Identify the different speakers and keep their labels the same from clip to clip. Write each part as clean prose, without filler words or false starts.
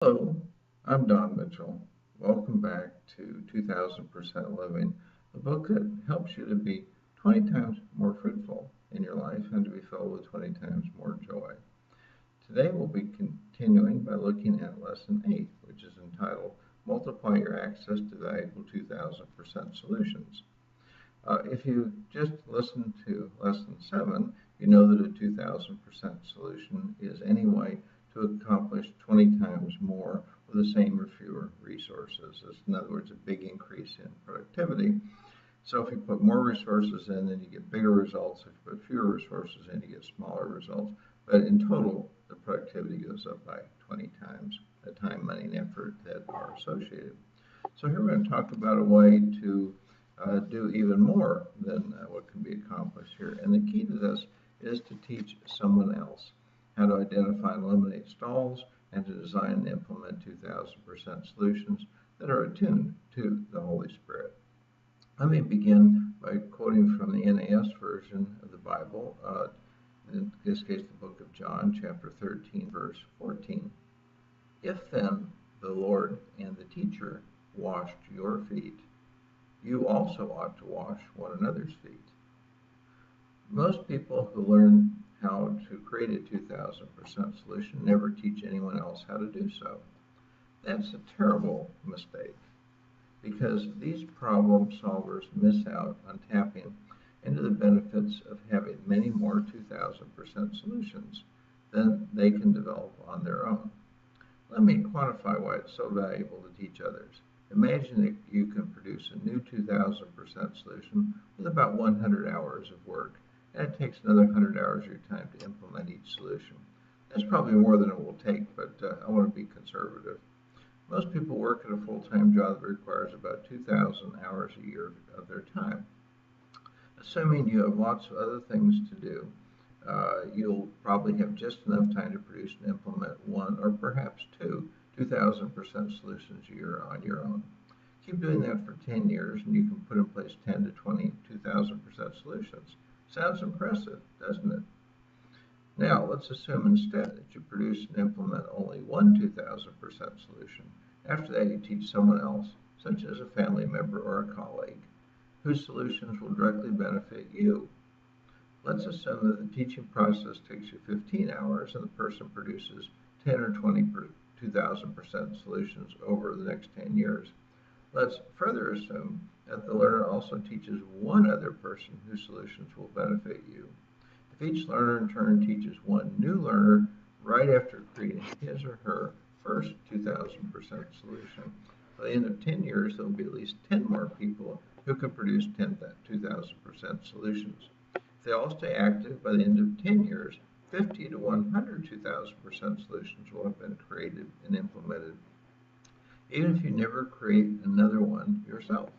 Speaker 1: Hello, I'm Don Mitchell. Welcome back to 2000% Living, a book that helps you to be 20 times more fruitful in your life and to be filled with 20 times more joy. Today we'll be continuing by looking at Lesson 8, which is entitled Multiply Your Access to Valuable 2000% Solutions. If you just listened to Lesson 7, you know that a 2000% solution is any way to accomplish 20 times more with the same or fewer resources. It's, in other words, a big increase in productivity. So if you put more resources in, then you get bigger results. If you put fewer resources in, you get smaller results. But in total, the productivity goes up by 20 times the time, money, and effort that are associated. So here we're going to talk about a way to do even more than what can be accomplished here. And the key to this is to teach someone else how to identify and eliminate stalls and to design and implement 2000% solutions that are attuned to the Holy Spirit. Let me begin by quoting from the NAS version of the Bible, in this case the book of John, chapter 13, verse 14. If then the Lord and the teacher washed your feet, you also ought to wash one another's feet. Most people who learn how to create a 2000% solution never teach anyone else how to do so. That's a terrible mistake because these problem solvers miss out on tapping into the benefits of having many more 2000% solutions than they can develop on their own. Let me quantify why it's so valuable to teach others. Imagine that you can produce a new 2000% solution with about 100 hours of work, and it takes another 100 hours of your time to implement each solution. That's probably more than it will take, but I want to be conservative. Most people work at a full-time job that requires about 2,000 hours a year of their time. Assuming you have lots of other things to do, you'll probably have just enough time to produce and implement one or perhaps two 2000% solutions a year on your own. Keep doing that for 10 years and you can put in place 10 to 20 2000% solutions. Sounds impressive, doesn't it? Now, let's assume instead that you produce and implement only one 2000% solution. After that, you teach someone else, such as a family member or a colleague, whose solutions will directly benefit you. Let's assume that the teaching process takes you 15 hours and the person produces 10 or 20 2000% solutions over the next 10 years. Let's further assume that the learner also teaches one other person whose solutions will benefit you. If each learner in turn teaches one new learner right after creating his or her first 2000% solution, by the end of 10 years, there will be at least 10 more people who can produce 10 2000% solutions. If they all stay active, by the end of 10 years, 50 to 100 2000% solutions will have been created and implemented, even if you never create another one yourself.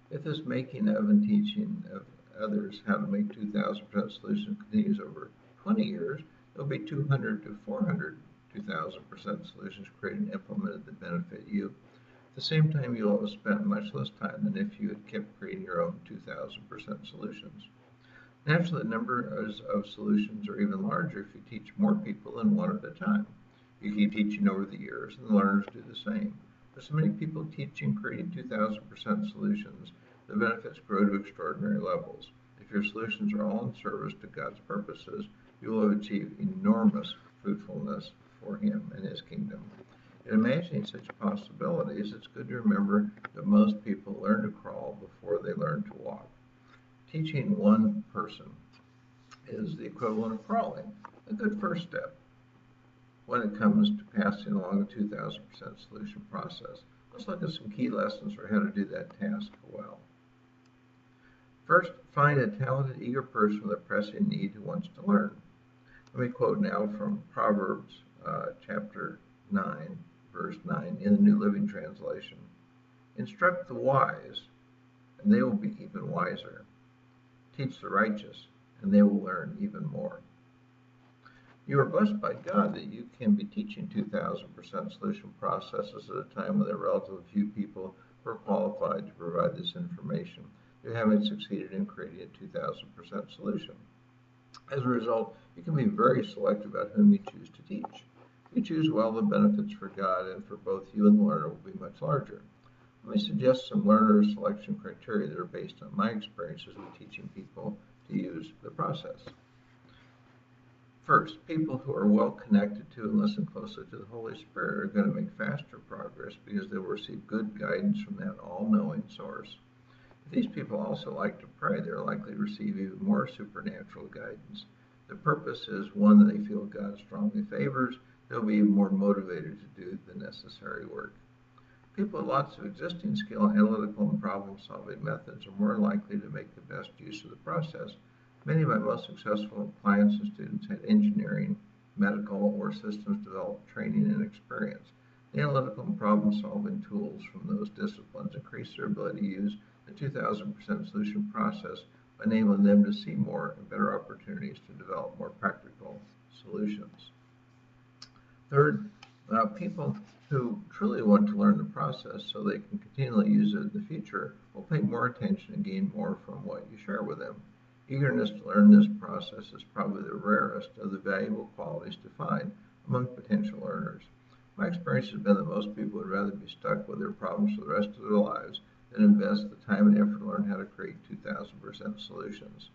Speaker 1: If this making of and teaching of others how to make 2000% solutions continues over 20 years, there will be 200 to 400 2000% solutions created and implemented that benefit you. At the same time, you'll have spent much less time than if you had kept creating your own 2000% solutions. Naturally, the number of solutions are even larger if you teach more people than one at a time. You keep teaching over the years, and the learners do the same. With so many people teaching, creating 2000% solutions, the benefits grow to extraordinary levels. If your solutions are all in service to God's purposes, you will have achieved enormous fruitfulness for Him and His kingdom. In imagining such possibilities, it's good to remember that most people learn to crawl before they learn to walk. Teaching one person is the equivalent of crawling, a good first step when it comes to passing along a 2000% solution process. Let's look at some key lessons for how to do that task well. First, find a talented, eager person with a pressing need who wants to learn. Let me quote now from Proverbs chapter 9, verse 9 in the New Living Translation. Instruct the wise, and they will be even wiser. Teach the righteous, and they will learn even more. You are blessed by God that you can be teaching 2000% solution processes at a time when there are relatively few people who are qualified to provide this information. You haven't succeeded in creating a 2000% solution. As a result, you can be very selective about whom you choose to teach. you choose well, the benefits for God and for both you and the learner will be much larger. Let me suggest some learner selection criteria that are based on my experiences with teaching people to use the process. First, people who are well connected to and listen closely to the Holy Spirit are going to make faster progress because they will receive good guidance from that all-knowing source. If these people also like to pray, they're likely to receive even more supernatural guidance. The purpose is one that they feel God strongly favors. They'll be even more motivated to do the necessary work. People with lots of existing skill, analytical, and problem-solving methods are more likely to make the best use of the process. Many of my most successful clients and students had engineering, medical, or systems development training and experience. The analytical and problem-solving tools from those disciplines increase their ability to use the 2000% solution process by enabling them to see more and better opportunities to develop more practical solutions. Third, people who truly want to learn the process so they can continually use it in the future will pay more attention and gain more from what you share with them. Eagerness to learn this process is probably the rarest of the valuable qualities to find among potential learners. My experience has been that most people would rather be stuck with their problems for the rest of their lives than invest the time and effort to learn how to create 2000% solutions.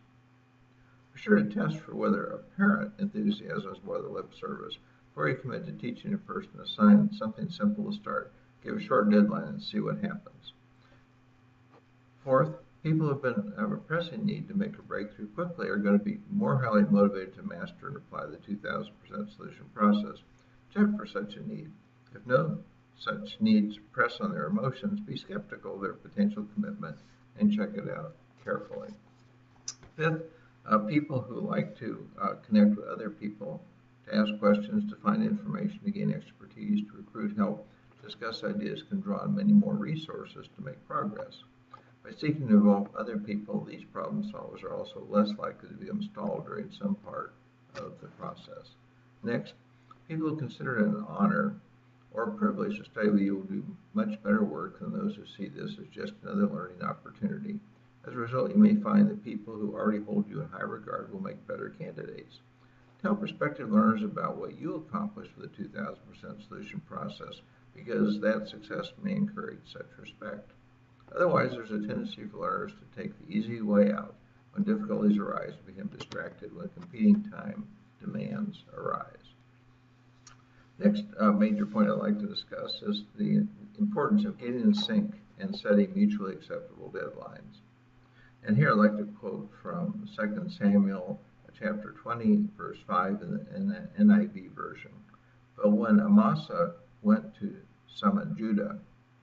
Speaker 1: Be sure to test for whether apparent enthusiasm is more than lip service. Before you commit to teaching a person, assign something simple to start. Give a short deadline and see what happens. Fourth, people who have a pressing need to make a breakthrough quickly are going to be more highly motivated to master and apply the 2000% solution process. Check for such a need. If no such needs press on their emotions, be skeptical of their potential commitment and check it out carefully. Fifth, people who like to connect with other people, to ask questions, to find information, to gain expertise, to recruit help, to discuss ideas can draw on many more resources to make progress. By seeking to involve other people, these problem solvers are also less likely to become stalled during some part of the process. Next, people who consider it an honor or a privilege to study with you will do much better work than those who see this as just another learning opportunity. As a result, you may find that people who already hold you in high regard will make better candidates. Tell prospective learners about what you accomplished with the 2000% solution process, because that success may encourage such respect. Otherwise, there's a tendency for learners to take the easy way out when difficulties arise and become distracted when competing time demands arise. Next major point I'd like to discuss is the importance of getting in sync and setting mutually acceptable deadlines. And here I'd like to quote from 2 Samuel chapter 20, verse 5 in the NIV version. But when Amasa went to summon Judah,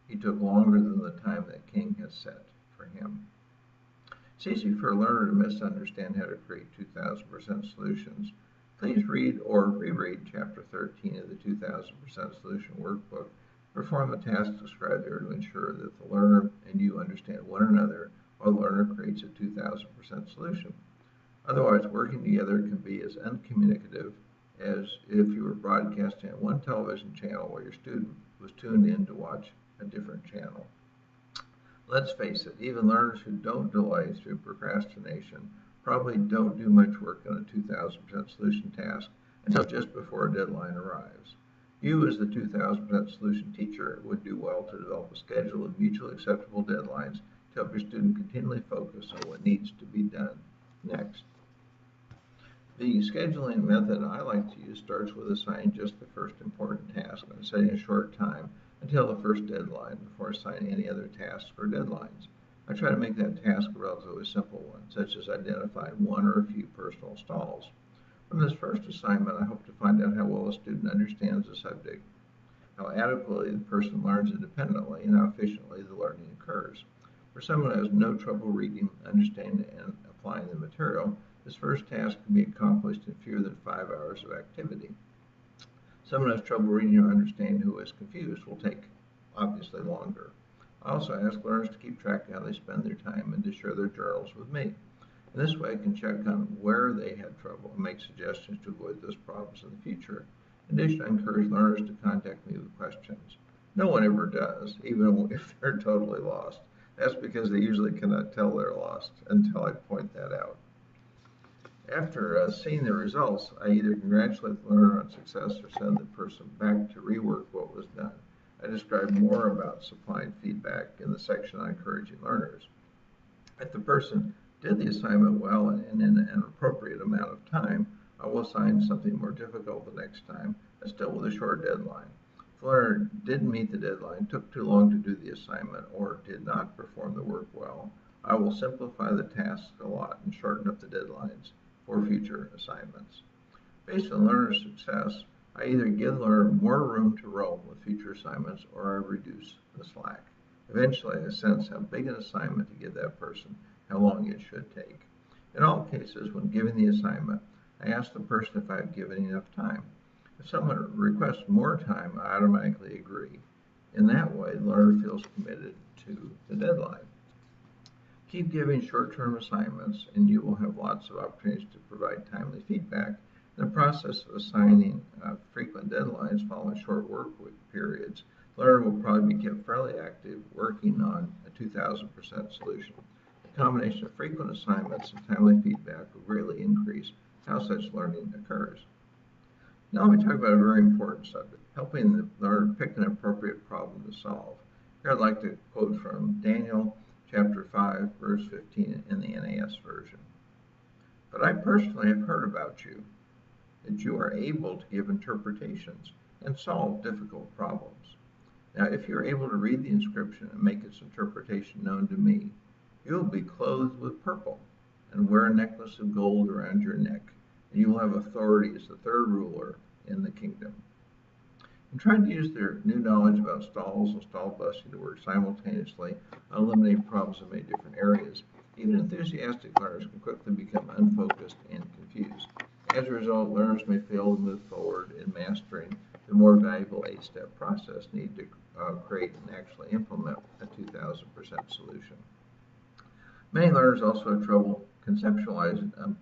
Speaker 1: he took longer than the time that king has set for him. It's easy for a learner to misunderstand how to create 2000% solutions. Please read or reread chapter 13 of the 2000% solution workbook. Perform the tasks described there to ensure that the learner and you understand one another while the learner creates a 2000% solution. Otherwise, working together can be as uncommunicative as if you were broadcasting on one television channel while your student was tuned in to watch a different channel. Let's face it, even learners who don't delay through procrastination probably don't do much work on a 2000% solution task until just before a deadline arrives. You, as the 2000% solution teacher, would do well to develop a schedule of mutually acceptable deadlines to help your student continually focus on what needs to be done next. The scheduling method I like to use starts with assigning just the first important task and setting a short time until the first deadline before assigning any other tasks or deadlines. I try to make that task a relatively simple one, such as identifying one or a few personal stalls. From this first assignment, I hope to find out how well a student understands the subject, how adequately the person learns independently, and how efficiently the learning occurs. For someone who has no trouble reading, understanding, and applying the material, this first task can be accomplished in fewer than 5 hours of activity. Someone who has trouble reading or understanding who is confused will take, obviously, longer. I also ask learners to keep track of how they spend their time and to share their journals with me. In this way, I can check on where they had trouble and make suggestions to avoid those problems in the future. In addition, I encourage learners to contact me with questions. No one ever does, even if they're totally lost. That's because they usually cannot tell they're lost until I point that out. After seeing the results, I either congratulate the learner on success or send the person back to rework what was done. I describe more about supplying feedback in the section on encouraging learners. If the person did the assignment well and in an appropriate amount of time, I will assign something more difficult the next time, and still with a short deadline. If the learner didn't meet the deadline, took too long to do the assignment, or did not perform the work well, I will simplify the tasks a lot and shorten up the deadlines for future assignments. Based on learner's success, I either give the learner more room to roam with future assignments or I reduce the slack. Eventually, I sense how big an assignment to give that person, how long it should take. In all cases, when giving the assignment, I ask the person if I've given enough time. If someone requests more time, I automatically agree. In that way, the learner feels committed to the deadline. Keep giving short-term assignments, and you will have lots of opportunities to provide timely feedback. In the process of assigning frequent deadlines following short work periods, the learner will probably be kept fairly active working on a 2000% solution. The combination of frequent assignments and timely feedback will greatly increase how such learning occurs. Now let me talk about a very important subject, helping the learner pick an appropriate problem to solve. Here I'd like to quote from Daniel chapter 5, verse 15 in the NAS version. But I personally have heard about you, that you are able to give interpretations and solve difficult problems. Now, if you're able to read the inscription and make its interpretation known to me, you will be clothed with purple and wear a necklace of gold around your neck, and you will have authority as the third ruler in the kingdom. In trying to use their new knowledge about stalls and stall busting to work simultaneously on eliminating problems in many different areas, even enthusiastic learners can quickly become unfocused and confused. As a result, learners may fail to move forward in mastering the more valuable 8-step process needed to create and actually implement a 2000% solution. Many learners also have trouble conceptualizing a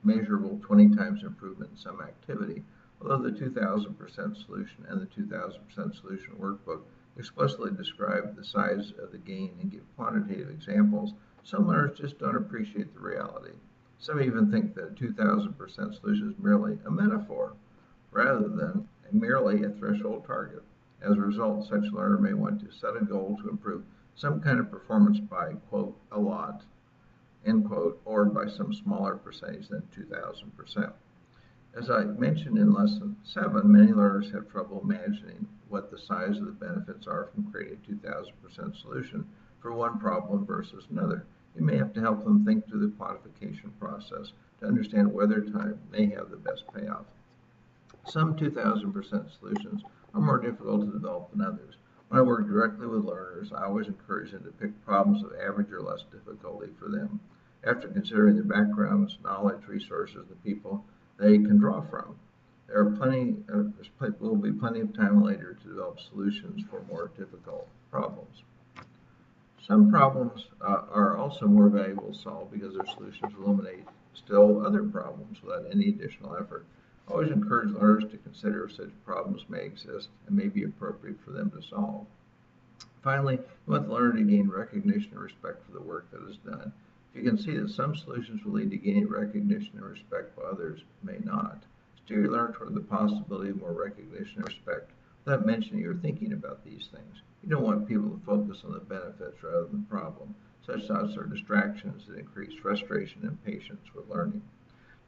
Speaker 1: measurable 20 times improvement in some activity. Although the 2000% solution and the 2000% solution workbook explicitly describe the size of the gain and give quantitative examples, some learners just don't appreciate the reality. Some even think that a 2000% solution is merely a metaphor rather than merely a threshold target. As a result, such a learner may want to set a goal to improve some kind of performance by, quote, a lot, end quote, or by some smaller percentage than 2000%. As I mentioned in Lesson 7, many learners have trouble imagining what the size of the benefits are from creating a 2000% solution for one problem versus another. You may have to help them think through the quantification process to understand whether time may have the best payoff. Some 2000% solutions are more difficult to develop than others. When I work directly with learners, I always encourage them to pick problems of average or less difficulty for them, after considering their backgrounds, knowledge, resources, and the people they can draw from. There will be plenty of time later to develop solutions for more difficult problems. Some problems are also more valuable to solve because their solutions eliminate still other problems without any additional effort. I always encourage learners to consider if such problems may exist and may be appropriate for them to solve. Finally, you want the learner to gain recognition and respect for the work that is done. If you can see that some solutions will lead to gaining recognition and respect while others may not, steer your learner toward the possibility of more recognition and respect without mentioning you're thinking about these things. You don't want people to focus on the benefits rather than the problem. Such thoughts are distractions that increase frustration and impatience with learning.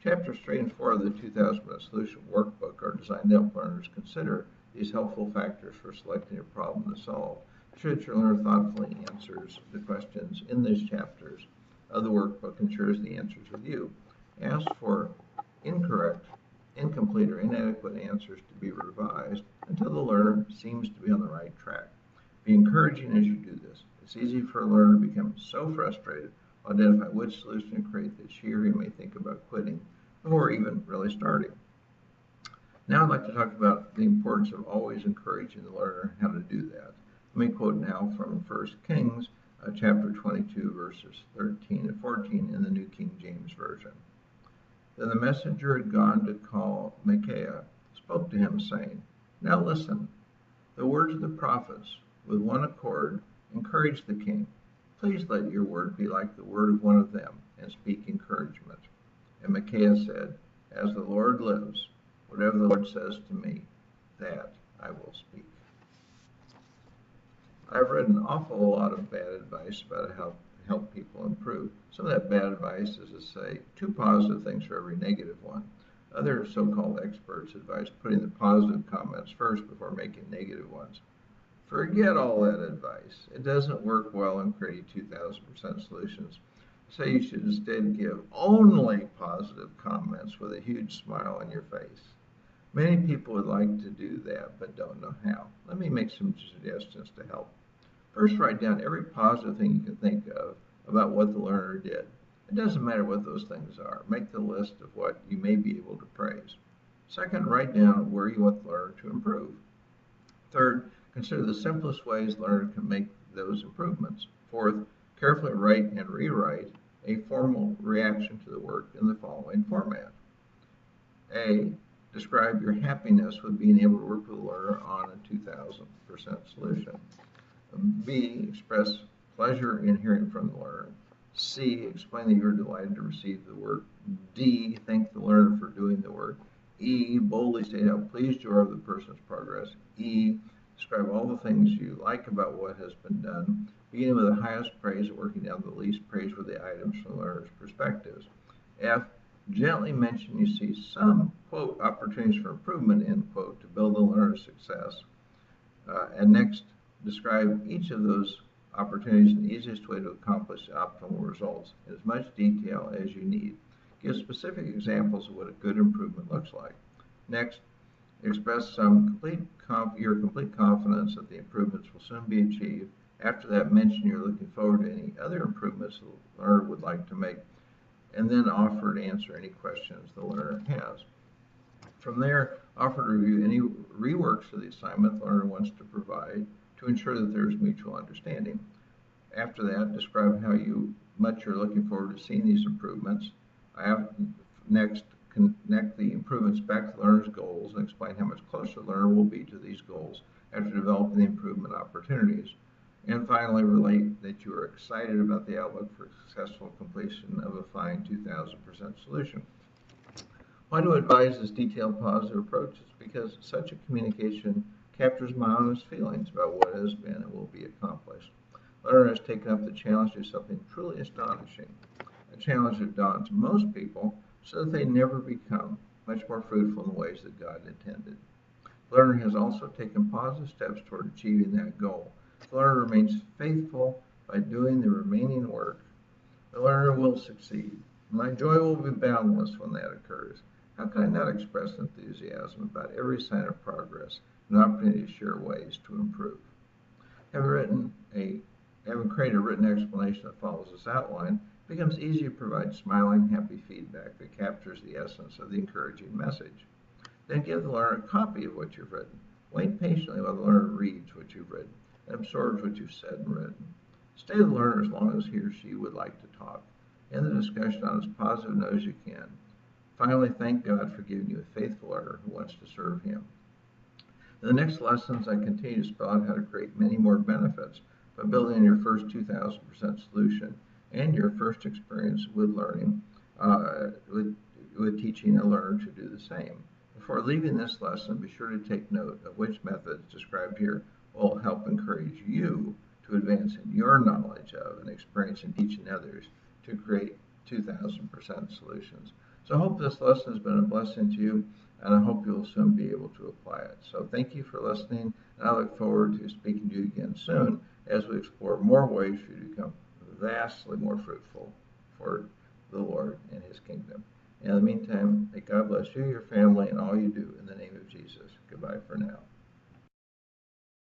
Speaker 1: Chapters 3 and 4 of the 2000% Solution Workbook are designed to help learners consider these helpful factors for selecting a problem to solve. Should your learner thoughtfully answers the questions in these chapters of the workbook ensures the answers with you. Ask for incorrect, incomplete, or inadequate answers to be revised until the learner seems to be on the right track. Be encouraging as you do this. It's easy for a learner to become so frustrated to identify which solution to create that she or he may think about quitting before even really starting. Now I'd like to talk about the importance of always encouraging the learner how to do that. Let me quote now from 1 Kings chapter 22, verses 13 and 14 in the New King James Version. Then the messenger had gone to call Micaiah, spoke to him, saying, Now listen, the words of the prophets, with one accord, encourage the king. Please let your word be like the word of one of them, and speak encouragement. And Micaiah said, "As the Lord lives, whatever the Lord says to me, that I will speak." I've read an awful lot of bad advice about how to help people improve. Some of that bad advice is to say 2 positive things for every negative one. Other so-called experts advise putting the positive comments first before making negative ones. Forget all that advice. It doesn't work well in creating 2000% solutions. Say you should instead give only positive comments with a huge smile on your face. Many people would like to do that but don't know how. Let me make some suggestions to help. First, write down every positive thing you can think of about what the learner did. It doesn't matter what those things are. Make the list of what you may be able to praise. Second, write down where you want the learner to improve. Third, consider the simplest ways the learner can make those improvements. Fourth, carefully write and rewrite a formal reaction to the work in the following format. A, describe your happiness with being able to work with the learner on a 2000% solution. B, express pleasure in hearing from the learner. C, explain that you're delighted to receive the work. D, thank the learner for doing the work. E, boldly state how pleased you are with the person's progress. E, describe all the things you like about what has been done, beginning with the highest praise and working down to the least praise with the items from the learner's perspectives. F, gently mention you see some, quote, opportunities for improvement, end quote, to build the learner's success. And next, describe each of those opportunities and the easiest way to accomplish optimal results in as much detail as you need. Give specific examples of what a good improvement looks like. Lext, express your complete confidence that the improvements will soon be achieved. After that, mention you're looking forward to any other improvements the learner would like to make, and then offer to answer any questions the learner has. From there, offer to review any reworks of the assignment the learner wants to provide to ensure that there's mutual understanding. After that, describe how much you're looking forward to seeing these improvements. Next, connect the improvements back to the learner's goals and explain how much closer the learner will be to these goals after developing the improvement opportunities. And finally, relate that you are excited about the outlook for successful completion of a fine 2000% solution. Why do I advise this detailed positive approach? It's because such a communication captures my honest feelings about what has been and will be accomplished. The learner has taken up the challenge to do something truly astonishing, a challenge that daunts most people so that they never become much more fruitful in the ways that God intended. The learner has also taken positive steps toward achieving that goal. The learner remains faithful by doing the remaining work. The learner will succeed. My joy will be boundless when that occurs. How can I not express enthusiasm about every sign of progress and opportunity to share ways to improve? Having created a written explanation that follows this outline, it becomes easy to provide smiling, happy feedback that captures the essence of the encouraging message. Then give the learner a copy of what you've written. Wait patiently while the learner reads what you've written and absorbs what you've said and written. Stay with the learner as long as he or she would like to talk. End the discussion on as positive a note as you can. Finally, thank God for giving you a faithful learner who wants to serve Him. In the next lessons, I continue to spell out how to create many more benefits by building your first 2000% solution and your first experience with learning, with teaching a learner to do the same. Before leaving this lesson, be sure to take note of which methods described here will help encourage you to advance in your knowledge of and experience in teaching others to create 2000% solutions. So I hope this lesson has been a blessing to you, and I hope you'll soon be able to apply it. So thank you for listening, and I look forward to speaking to you again soon as we explore more ways for you to become vastly more fruitful for the Lord and His kingdom. In the meantime, may God bless you, your family, and all you do in the name of Jesus. Goodbye for now.